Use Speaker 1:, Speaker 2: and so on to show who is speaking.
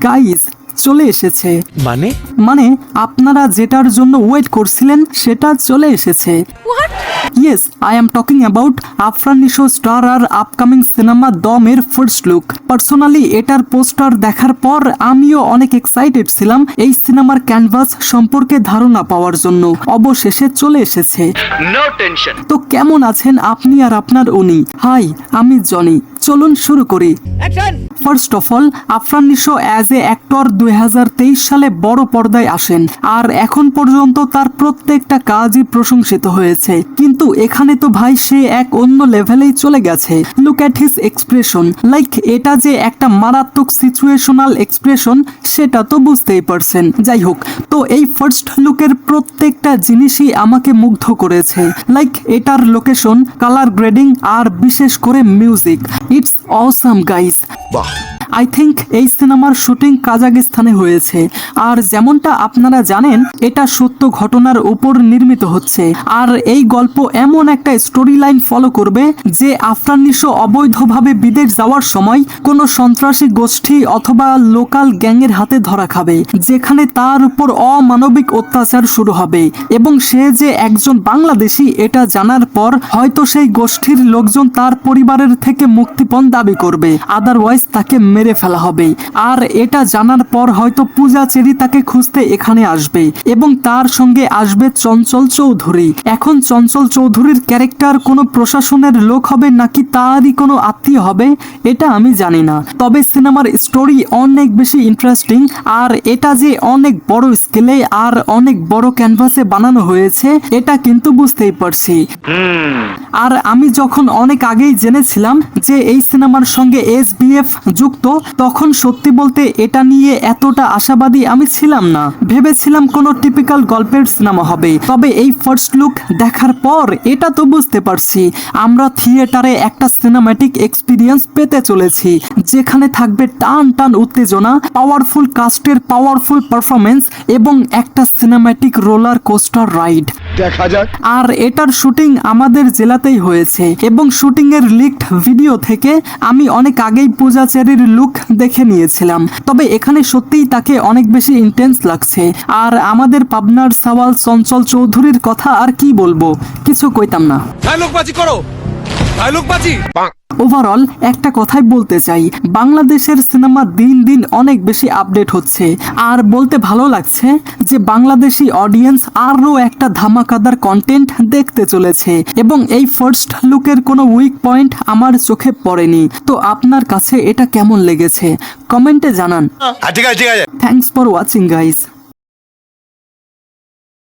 Speaker 1: Guys চলে এসেছে। মানে আপনারা যেটার জন্য ওয়েট করছিলেন সেটা চলে এসেছে। Yes, I am talking about Afran Nisho starrer upcoming cinema দমের ফার্স্ট লুক। পার্সোনালি এটার পোস্টার দেখার পর আমিও অনেক এক্সাইটেড ছিলাম এই সিনেমার ক্যানভাস সম্পর্কে ধারণা পাওয়ার জন্য। অবশেষে চলে এসেছে। তো কেমন আছেন আপনি আর আপনার উনি? হাই, আমি জনি। চলুন শুরু করি। First of all, Afran Nisho as a actor 2023 সালে বড় পর্দায় আসেন আর এখন পর্যন্ত তার প্রত্যেকটা কাজই প্রশংসিত হয়েছে। কিন্তু এখানে তো ভাই সে এক অন্য লেভেলেই চলে গেছে। Look at his expression, like এটা যে একটা মারাত্মক সিচুয়েশনাল এক্সপ্রেশন সেটা তো বুঝতেই পারছেন। যাই হোক, তো এই ফার্স্ট লুকের প্রত্যেকটা জিনিসই আমাকে মুগ্ধ করেছে। লাইক এটার লোকেশন, কালার গ্রেডিং আর বিশেষ করে music, it's awesome guys. I think এই সিনেমার শুটিং কাজাকিস্তানে হয়েছে। আর যেমনটা আপনারা জানেন এটা সত্য ঘটনার উপর নির্মিত হচ্ছে। আর এই গল্প এমন একটা স্টোরি লাইন ফলো করবে যে আফরান নিশো অবৈধভাবে বিদেশ যাওয়ার সময় কোনো সন্ত্রাসী গোষ্ঠী অথবা লোকাল গ্যাংয়ের হাতে ধরা খাবে, যেখানে তার উপর অমানবিক অত্যাচার শুরু হবে এবং সে যে একজন বাংলাদেশি এটা জানার পর হয়তো সেই গোষ্ঠীর লোকজন তার পরিবারের থেকে মুক্তিপণ দাবি করবে, আদারওয়াইজ তাকে মেরে ফেলা হবে। আর এটা জানার পর হয়তো পূজা চেরি তাকে খুঁজতে এখানে আসবে এবং তার সঙ্গে আসবে চঞ্চল চৌধুরী। এখন চঞ্চল চৌধুরীর ক্যারেক্টার কোনো প্রশাসনের লোক হবে নাকি তারই কোনো আত্মীয় হবে এটা আমি জানি না, তবে সিনেমার স্টোরি অনেক বেশি ইন্টারেস্টিং। আর এটা যে অনেক বড় স্কেলে আর অনেক বড় ক্যানভাসে বানানো হয়েছে এটা কিন্তু বুঝতেই পারছি। আর আমি যখন অনেক আগেই জেনেছিলাম যে এই সিনেমার সঙ্গে SBF যুক্ত, তখন সত্যি বলতে এটা নিয়ে এতটা আশাবাদী আমি ছিলাম না। ভেবেছিলাম কোনো টিপিক্যাল গল্পের সিনেমা হবে। তবে এই ফার্স্ট লুক দেখার পর এটা তো বুঝতে পারছি আমরা থিয়েটারে একটা সিনেম্যাটিক এক্সপিরিয়েন্স পেতে চলেছি, যেখানে থাকবে টান টান উত্তেজনা, পাওয়ারফুল কাস্টের পাওয়ারফুল পারফরমেন্স এবং একটা সিনেম্যাটিক রোলার কোস্টার রাইড। দেখা যাক। আর এটার শুটিং আমাদের জেলাতেই হয়েছে এবং শুটিং এর লিকড ভিডিও থেকে আমি অনেক আগেই পূজা চেরির লুক দেখে নিয়েছিলাম। তবে এখানে সত্যিই তাকে অনেক বেশি ইন্টেন্স লাগছে। আর আমাদের পাবনার সওয়াল চঞ্চল চৌধুরীর কথা আর কি বলবো, কিছু কইতাম না। ওভারঅল একটা কথাই বলতে চাই, বাংলাদেশের সিনেমা দিন দিন অনেক বেশি আপডেট হচ্ছে। আর বলতে ভালো লাগছে যে বাংলাদেশি অডিয়েন্স আরও একটা ধামাকাদার কন্টেন্ট দেখতে চলেছে এবং এই ফার্স্ট লুকের কোনো উইক পয়েন্ট আমার চোখে পড়েনি। তো আপনার কাছে এটা কেমন লেগেছে কমেন্টে জানান। Thanks for watching guys.